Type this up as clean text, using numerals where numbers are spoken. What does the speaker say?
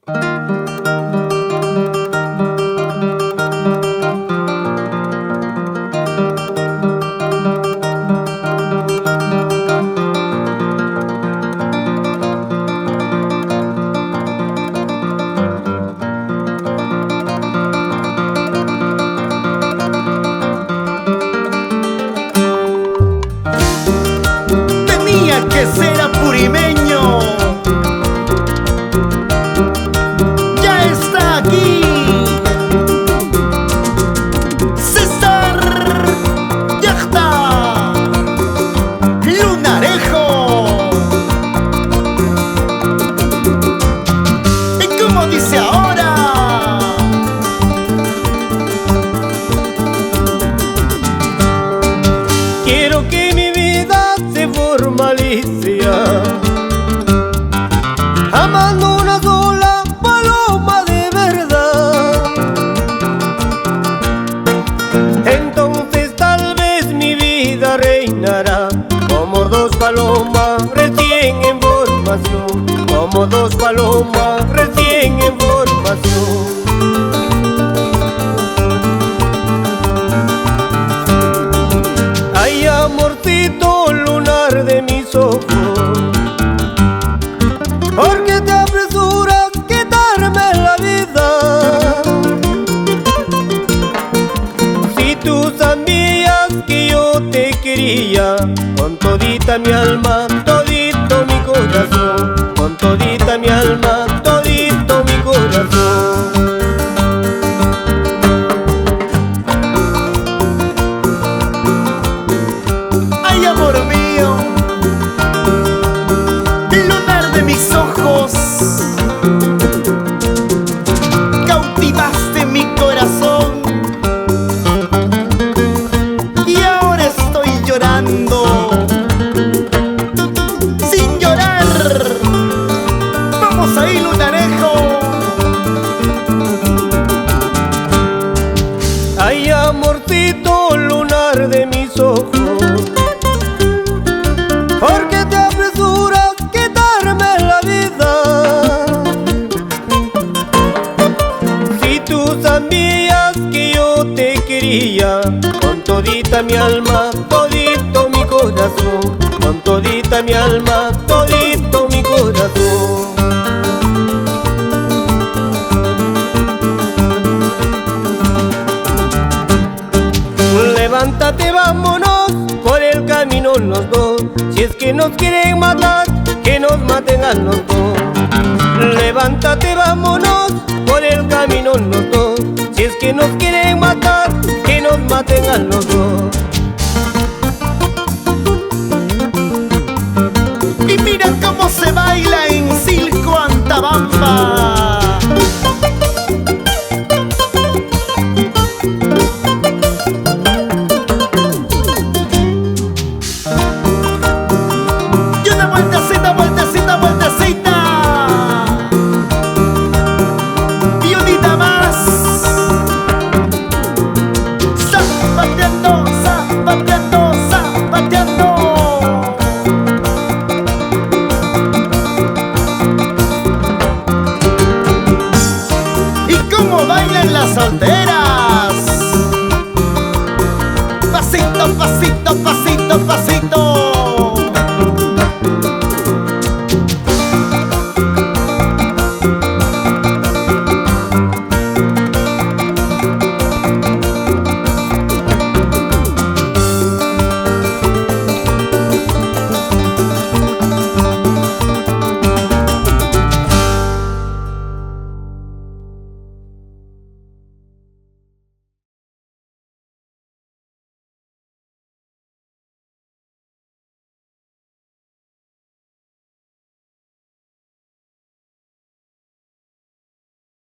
Tenía que ser apurimeño. Ya está aquí César Yachta Lunarejo. ¿Y cómo dice ahora? Quiero que mi vida se formalice, amando una sola paloma de verdad. Entonces tal vez mi vida reinará como dos palomas recién en formación, como dos palomas recién en formación. Ay, amorcito lunar de mis ojos, ¿por qué te apresuras a quitarme la vida? Si tú sabías que yo te quería con todita mi alma, todito mi corazón, con todita mi alma, todito mi corazón. Ay, amor mío, lunar de mis ojos, cautivaste mi corazón y ahora estoy llorando sin llorar. Vamos ahí, Lunarejo. Ay, amorcito lunar de mis ojos, ¿por qué te apresuras a quitarme la vida? Si tú sabías que yo te quería con todita mi alma, todito mi corazón, con todita mi alma, todito mi corazón. Levántate, vámonos por el camino los dos. Si es que nos quieren matar, que nos maten a los dos. Levántate, vámonos por el camino los dos. Si es que nos quieren matar, que nos maten a los dos.